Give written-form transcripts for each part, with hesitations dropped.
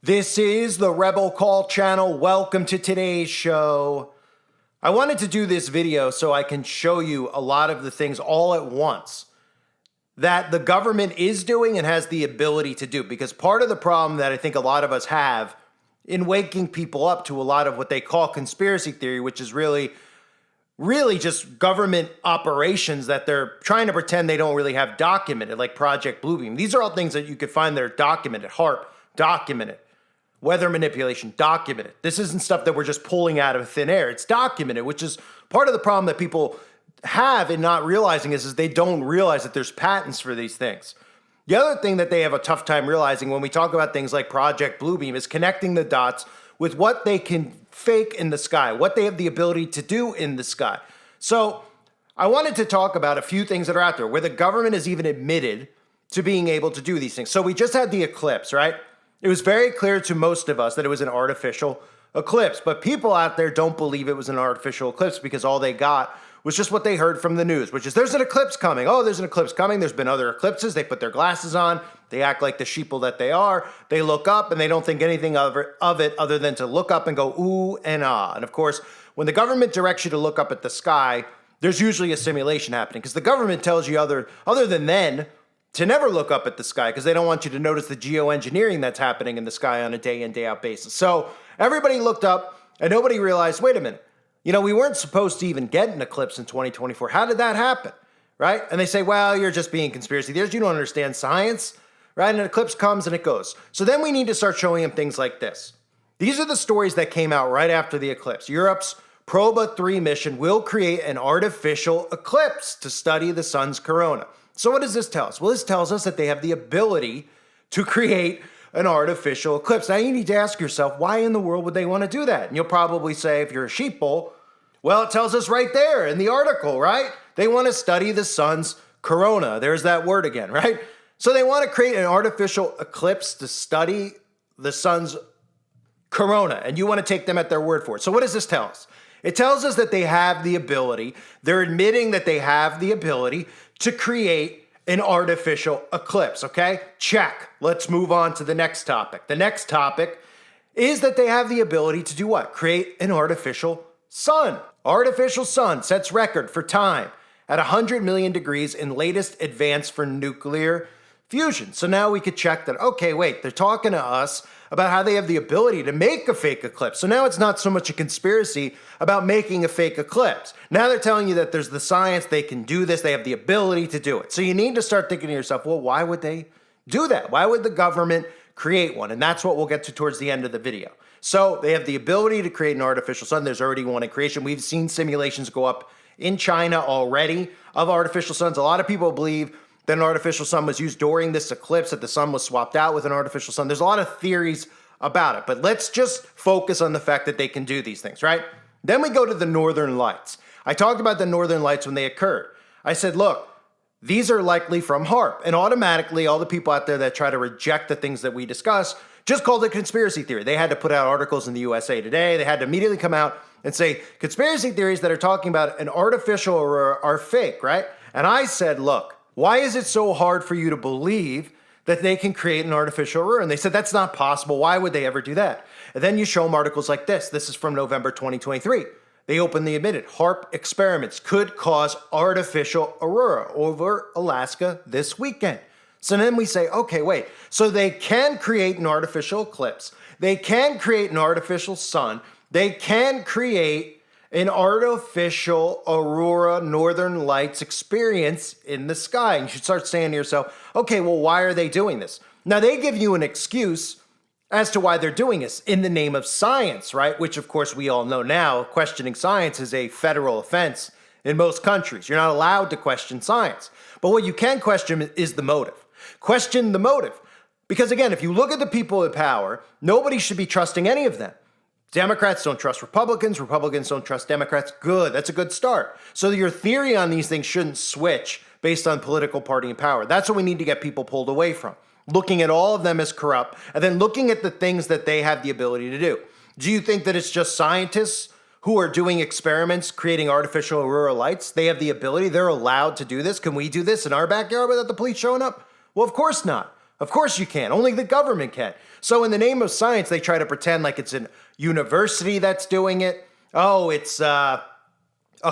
This is the Rebel Call channel. Welcome to today's show. I wanted to do this video so I can show you a lot of the things all at once that the government is doing and has the ability to do. Because part of the problem that I think a lot of us have in waking people up to a lot of what they call conspiracy theory, which is really just government operations that they're trying to pretend they don't really have documented, like Project Bluebeam. These are all things that you could find that are documented. HAARP, documented. Weather manipulation, documented. This isn't stuff that we're just pulling out of thin air. It's documented, which is part of the problem that people have in not realizing is they don't realize that there's patents for these things. The other thing that they have a tough time realizing when we talk about things like Project Bluebeam is connecting the dots with what they can fake in the sky, what they have the ability to do in the sky. So I wanted to talk about a few things that are out there where the government has even admitted to being able to do these things. So we just had the eclipse, right? It was very clear to most of us that it was an artificial eclipse, but people out there don't believe it was an artificial eclipse because all they got was just what they heard from the news, which is there's an eclipse coming. Oh, there's an eclipse coming. There's been other eclipses. They put their glasses on. They act like the sheeple that they are. They look up and they don't think anything of it other than to look up and go ooh and ah. And of course, when the government directs you to look up at the sky, there's usually a simulation happening because the government tells you other than then to never look up at the sky because they don't want you to notice the geoengineering that's happening in the sky on a day in, day out basis. So everybody looked up and nobody realized, wait a minute, we weren't supposed to even get an eclipse in 2024. How did that happen, right? And they say, well, you're just being conspiracy theorists. You don't understand science, right? And an eclipse comes and it goes. So then we need to start showing them things like this. These are the stories that came out right after the eclipse. Europe's Proba 3 mission will create an artificial eclipse to study the sun's corona. So what does this tell us? Well, this tells us that they have the ability to create an artificial eclipse. Now you need to ask yourself, why in the world would they want to do that? And you'll probably say, if you're a sheeple, well, it tells us right there in the article, right? They want to study the sun's corona. There's that word again, right? So they want to create an artificial eclipse to study the sun's corona, and you want to take them at their word for it. So what does this tell us? It tells us that they have the ability, they're admitting that they have the ability to create an artificial eclipse, okay? Check. Let's move on to the next topic. The next topic is that they have the ability to do what? Create an artificial sun. Artificial sun sets record for time at 100 million degrees in latest advance for nuclear fusion. So now we could check that, okay, wait, they're talking to us about how they have the ability to make a fake eclipse. So now it's not so much a conspiracy about making a fake eclipse. Now they're telling you that there's the science, they can do this, they have the ability to do it. So you need to start thinking to yourself, well, why would they do that? Why would the government create one? And that's what we'll get to towards the end of the video. So they have the ability to create an artificial sun. There's already one in creation. We've seen simulations go up in China already of artificial suns. A lot of people believe that an artificial sun was used during this eclipse, that the sun was swapped out with an artificial sun. There's a lot of theories about it, but let's just focus on the fact that they can do these things, right? Then we go to the Northern Lights. I talked about the Northern Lights when they occurred. I said, look, these are likely from HAARP, and automatically all the people out there that try to reject the things that we discuss just called it conspiracy theory. They had to put out articles in the USA Today. They had to immediately come out and say conspiracy theories that are talking about an artificial are fake, right? And I said, look, why is it so hard for you to believe that they can create an artificial aurora? And they said, that's not possible. Why would they ever do that? And then you show them articles like this. This is from November 2023. They openly admitted HAARP experiments could cause artificial aurora over Alaska this weekend. So then we say, okay, wait. So they can create an artificial eclipse. They can create an artificial sun. They can create an artificial aurora northern lights experience in the sky. And you should start saying to yourself, okay, well, why are they doing this? Now, they give you an excuse as to why they're doing this in the name of science, right? Which, of course, we all know now, questioning science is a federal offense in most countries. You're not allowed to question science. But what you can question is the motive. Question the motive. Because, again, if you look at the people in power, nobody should be trusting any of them. Democrats don't trust Republicans. Republicans don't trust Democrats. Good. That's a good start. So your theory on these things shouldn't switch based on political party and power. That's what we need to get people pulled away from. Looking at all of them as corrupt and then looking at the things that they have the ability to do. Do you think that it's just scientists who are doing experiments, creating artificial aurora lights? They have the ability. They're allowed to do this. Can we do this in our backyard without the police showing up? Well, of course not. Of course you can't. Only the government can. So in the name of science, they try to pretend like it's a university that's doing it. Oh, it's a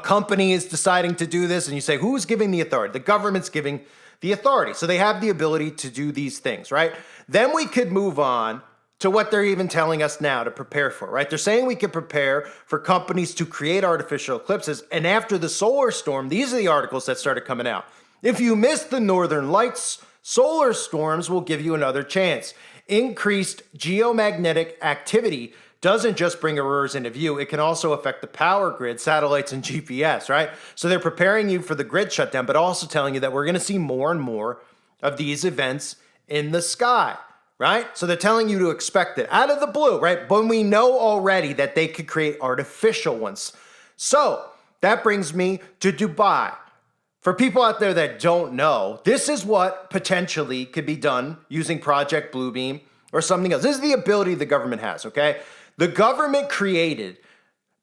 company is deciding to do this. And you say, who's giving the authority? The government's giving the authority. So they have the ability to do these things, right? Then we could move on to what they're even telling us now to prepare for, right? They're saying we could prepare for companies to create artificial eclipses. And after the solar storm, these are the articles that started coming out. If you missed the northern lights, solar storms will give you another chance. Increased geomagnetic activity doesn't just bring auroras into view, it can also affect the power grid, satellites, and GPS, right? So they're preparing you for the grid shutdown, but also telling you that we're going to see more and more of these events in the sky, right? So they're telling you to expect it out of the blue, right? But we know already that they could create artificial ones. So that brings me to Dubai. For people out there that don't know, this is what potentially could be done using Project Bluebeam or something else. This is the ability the government has, okay? The government created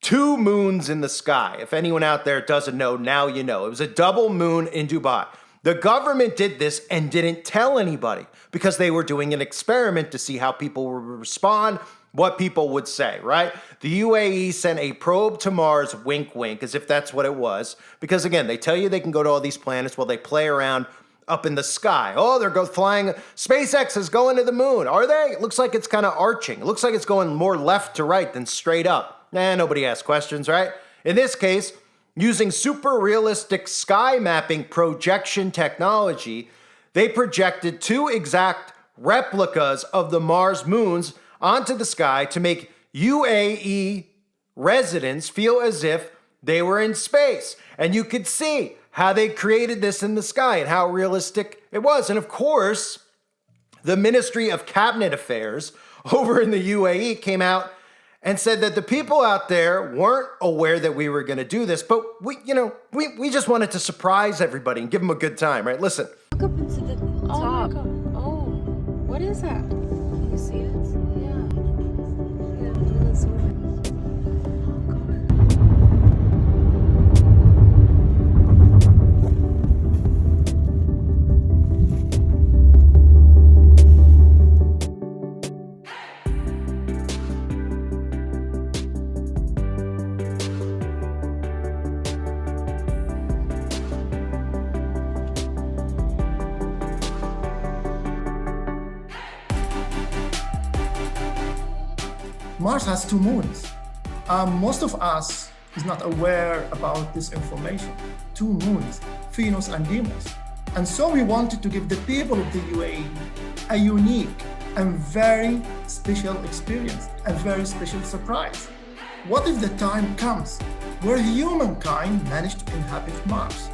2 moons in the sky. If anyone out there doesn't know, now you know. It was a double moon in Dubai. The government did this and didn't tell anybody because they were doing an experiment to see how people would respond, what people would say, right? The UAE sent a probe to Mars, wink, wink, as if that's what it was. Because again, they tell you they can go to all these planets while they play around up in the sky. Oh, they're flying. SpaceX is going to the moon. Are they? It looks like it's kind of arching. It looks like it's going more left to right than straight up. Nobody asks questions, right? In this case, using super realistic sky mapping projection technology, they projected 2 exact replicas of the Mars moons onto the sky to make UAE residents feel as if they were in space. And you could see how they created this in the sky and how realistic it was. And of course, the Ministry of Cabinet Affairs over in the UAE came out and said that the people out there weren't aware that we were going to do this, but we just wanted to surprise everybody and give them a good time, right? Listen. Look up into the top. Oh, what is that? Can you see it? Yeah. Yeah, let's zoom in. Mars has 2 moons. Most of us is not aware about this information. 2 moons, Venus and Deimos. And so we wanted to give the people of the UAE a unique and very special experience, a very special surprise. What if the time comes where humankind managed to inhabit Mars?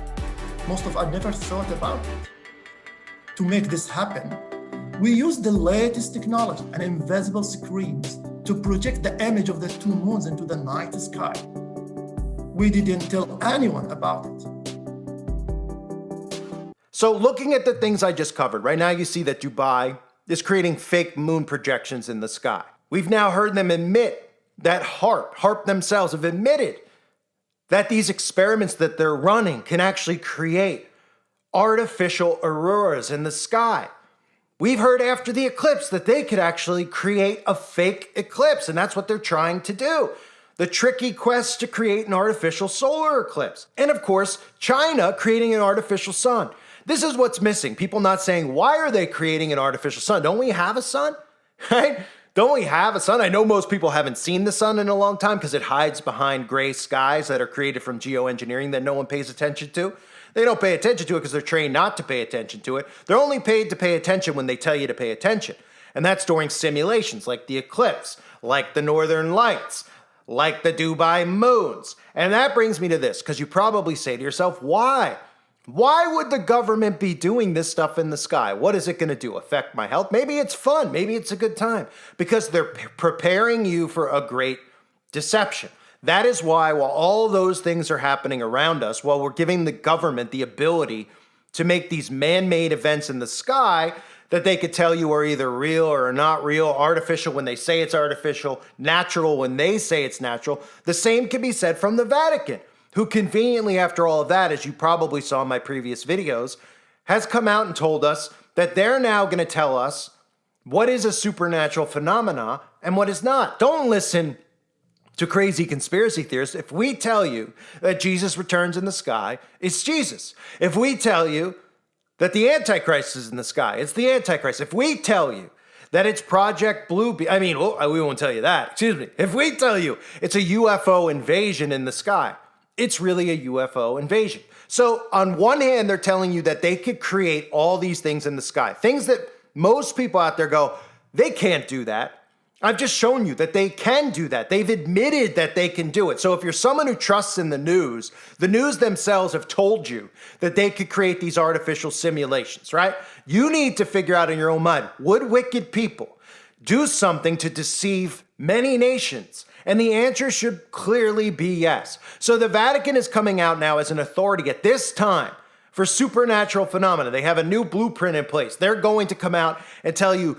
Most of us never thought about it. To make this happen, we used the latest technology and invisible screens to project the image of the 2 moons into the night sky. We didn't tell anyone about it. So looking at the things I just covered, right now you see that Dubai is creating fake moon projections in the sky. We've now heard them admit that HAARP themselves have admitted that these experiments that they're running can actually create artificial auroras in the sky. We've heard after the eclipse that they could actually create a fake eclipse, and that's what they're trying to do. The tricky quest to create an artificial solar eclipse. And of course, China creating an artificial sun. This is what's missing. People not saying, why are they creating an artificial sun? Don't we have a sun? Right? Don't we have a sun? I know most people haven't seen the sun in a long time because it hides behind gray skies that are created from geoengineering that no one pays attention to. They don't pay attention to it because they're trained not to pay attention to it. They're only paid to pay attention when they tell you to pay attention. And that's during simulations like the eclipse, like the northern lights, like the Dubai moons. And that brings me to this, because you probably say to yourself, why? Why would the government be doing this stuff in the sky? What is it going to do? Affect my health? Maybe it's fun. Maybe it's a good time. Because they're preparing you for a great deception. That is why, while all those things are happening around us, while we're giving the government the ability to make these man-made events in the sky that they could tell you are either real or are not real, artificial when they say it's artificial, natural when they say it's natural, the same can be said from the Vatican, who conveniently, after all of that, as you probably saw in my previous videos, has come out and told us that they're now going to tell us what is a supernatural phenomena and what is not. Don't listen to crazy conspiracy theorists. If we tell you that Jesus returns in the sky, it's Jesus. If we tell you that the Antichrist is in the sky, it's the Antichrist. If we tell you that it's Project Blue Beam, we won't tell you that, excuse me. If we tell you it's a UFO invasion in the sky, it's really a UFO invasion. So on one hand, they're telling you that they could create all these things in the sky, things that most people out there go, they can't do that. I've just shown you that they can do that. They've admitted that they can do it. So if you're someone who trusts in the news themselves have told you that they could create these artificial simulations, right? You need to figure out in your own mind, would wicked people do something to deceive many nations? And the answer should clearly be yes. So the Vatican is coming out now as an authority at this time for supernatural phenomena. They have a new blueprint in place. They're going to come out and tell you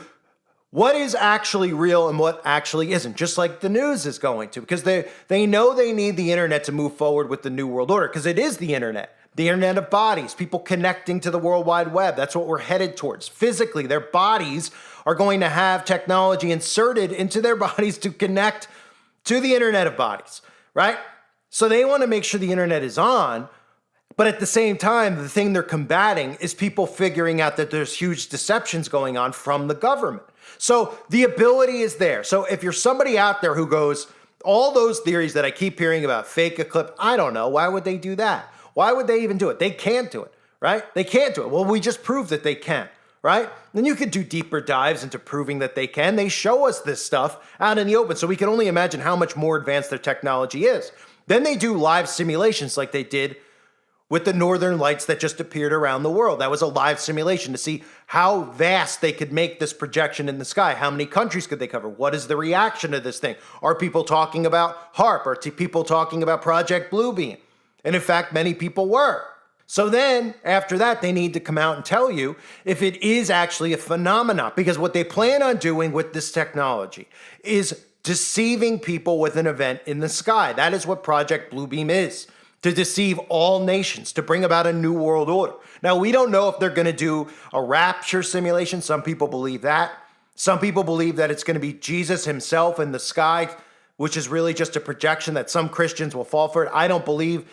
what is actually real and what actually isn't, just like the news is going to, because they know they need the internet to move forward with the New World Order, because it is the internet of bodies, people connecting to the World Wide Web. That's what we're headed towards. Physically, their bodies are going to have technology inserted into their bodies to connect to the internet of bodies, right? So they want to make sure the internet is on, but at the same time, the thing they're combating is people figuring out that there's huge deceptions going on from the government. So the ability is there. So if you're somebody out there who goes, all those theories that I keep hearing about, fake eclipse, I don't know. Why would they do that? Why would they even do it? They can't do it, right? They can't do it. Well, we just proved that they can, right? Then you could do deeper dives into proving that they can. They show us this stuff out in the open, so we can only imagine how much more advanced their technology is. Then they do live simulations like they did with the northern lights that just appeared around the world. That was a live simulation to see how vast they could make this projection in the sky. How many countries could they cover? What is the reaction to this thing? Are people talking about HAARP? Are people talking about Project Blue Beam? And in fact, many people were. So then, after that, they need to come out and tell you if it is actually a phenomenon. Because what they plan on doing with this technology is deceiving people with an event in the sky. That is what Project Blue Beam is. To deceive all nations, to bring about a new world order. Now, we don't know if they're going to do a rapture simulation. Some people believe that. Some people believe that it's going to be Jesus himself in the sky, which is really just a projection that some Christians will fall for it. I don't believe,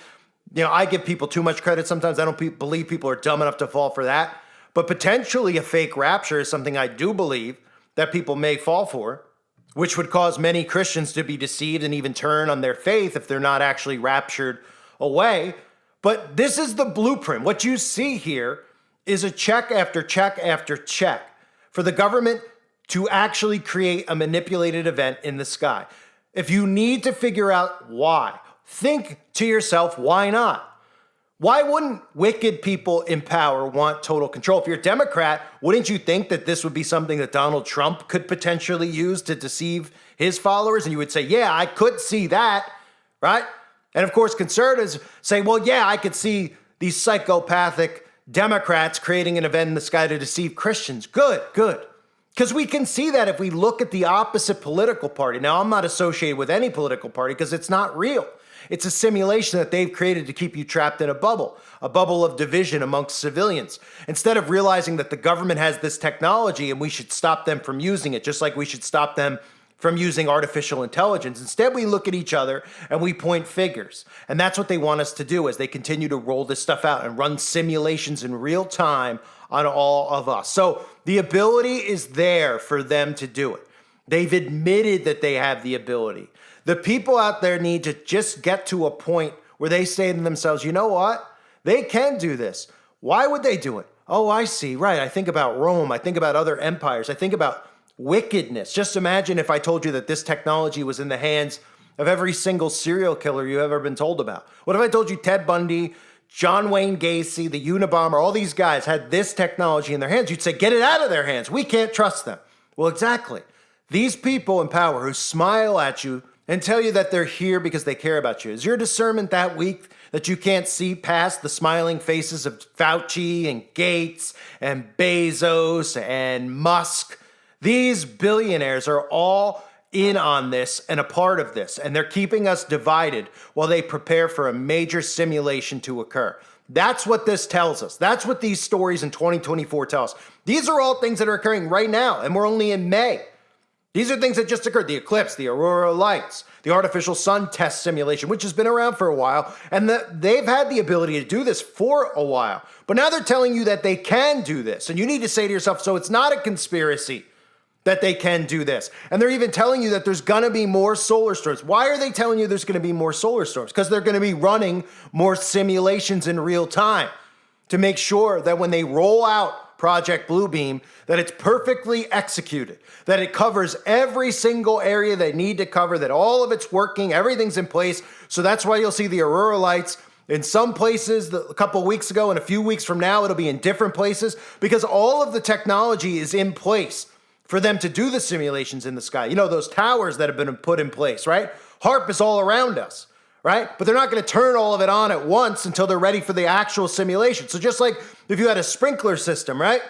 I give people too much credit sometimes. I don't believe people are dumb enough to fall for that. But potentially a fake rapture is something I do believe that people may fall for, which would cause many Christians to be deceived and even turn on their faith if they're not actually raptured away. But this is the blueprint. What you see here is a check after check after check for the government to actually create a manipulated event in the sky. If you need to figure out why, think to yourself, why not? Why wouldn't wicked people in power want total control? If you're a Democrat, wouldn't you think that this would be something that Donald Trump could potentially use to deceive his followers? And you would say, yeah, I could see that, right? And of course, conservatives say, well, yeah, I could see these psychopathic Democrats creating an event in the sky to deceive Christians. Good. Because we can see that if we look at the opposite political party. Now, I'm not associated with any political party because it's not real. It's a simulation that they've created to keep you trapped in a bubble of division amongst civilians. Instead of realizing that the government has this technology and we should stop them from using it, just like we should stop them from using artificial intelligence. Instead, we look at each other and we point fingers. And that's what they want us to do as they continue to roll this stuff out and run simulations in real time on all of us. So the ability is there for them to do it. They've admitted that they have the ability. The people out there need to just get to a point where they say to themselves, you know what? They can do this. Why would they do it? Oh, I see. Right. I think about Rome. I think about other empires. I think about wickedness. Just imagine if I told you that this technology was in the hands of every single serial killer you've ever been told about. What if I told you Ted Bundy, John Wayne Gacy, the Unabomber, all these guys had this technology in their hands? You'd say, get it out of their hands. We can't trust them. Well, exactly. These people in power who smile at you and tell you that they're here because they care about you. Is your discernment that weak that you can't see past the smiling faces of Fauci and Gates and Bezos and Musk? These billionaires are all in on this and a part of this, and they're keeping us divided while they prepare for a major simulation to occur. That's what this tells us. That's what these stories in 2024 tell us. These are all things that are occurring right now, and we're only in May. These are things that just occurred. The eclipse, the auroral lights, the artificial sun test simulation, which has been around for a while, and they've had the ability to do this for a while. But now they're telling you that they can do this, and you need to say to yourself, so it's not a conspiracy that they can do this. And they're even telling you that there's going to be more solar storms. Why are they telling you there's going to be more solar storms? Because they're going to be running more simulations in real time to make sure that when they roll out Project Bluebeam, that it's perfectly executed, that it covers every single area they need to cover, that all of it's working, everything's in place. So that's why you'll see the aurora lights in some places a couple weeks ago, and a few weeks from now, it'll be in different places, because all of the technology is in place for them to do the simulations in the sky. You know, those towers that have been put in place, right? HAARP is all around us, right? But they're not going to turn all of it on at once until they're ready for the actual simulation. So just like if you had a sprinkler system, right?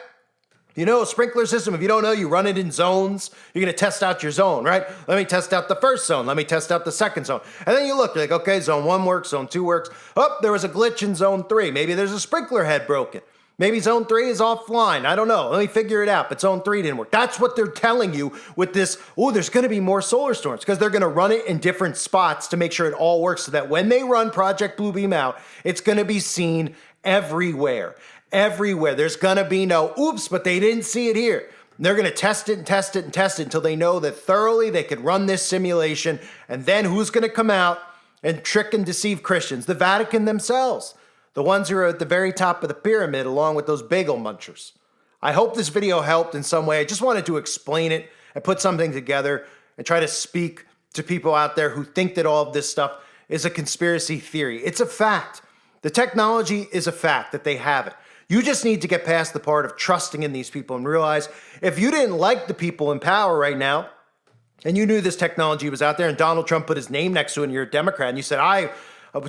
You know, a sprinkler system, if you don't know, you run it in zones. You're going to test out your zone, right? Let me test out the first zone. Let me test out the second zone. And then you look, you're like, okay, zone 1 works, zone 2 works. Oh, there was a glitch in zone 3. Maybe there's a sprinkler head broken. Maybe zone 3 is offline. I don't know. Let me figure it out. But zone 3 didn't work. That's what they're telling you with this. Oh, there's going to be more solar storms, because they're going to run it in different spots to make sure it all works, so that when they run Project Bluebeam out, it's going to be seen everywhere. Everywhere. There's going to be no, oops, but they didn't see it here. They're going to test it and test it and test it until they know that thoroughly they could run this simulation. And then who's going to come out and trick and deceive Christians? The Vatican themselves. The ones who are at the very top of the pyramid, along with those bagel munchers. I hope this video helped in some way. I just wanted to explain it and put something together and try to speak to people out there who think that all of this stuff is a conspiracy theory. It's a fact. The technology is a fact that they have it. You just need to get past the part of trusting in these people and realize if you didn't like the people in power right now, and you knew this technology was out there, and Donald Trump put his name next to it, and you're a Democrat, and you said,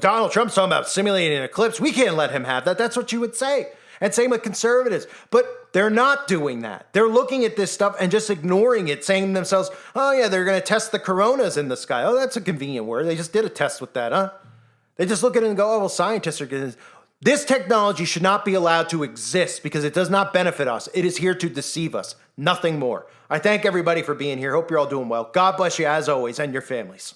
Donald Trump's talking about simulating an eclipse. We can't let him have that. That's what you would say. And same with conservatives. But they're not doing that. They're looking at this stuff and just ignoring it, saying to themselves, oh yeah, they're going to test the coronas in the sky. Oh, that's a convenient word. They just did a test with that, huh? They just look at it and go, oh, well, scientists are going to... This technology should not be allowed to exist because it does not benefit us. It is here to deceive us, nothing more. I thank everybody for being here. Hope you're all doing well. God bless you as always, and your families.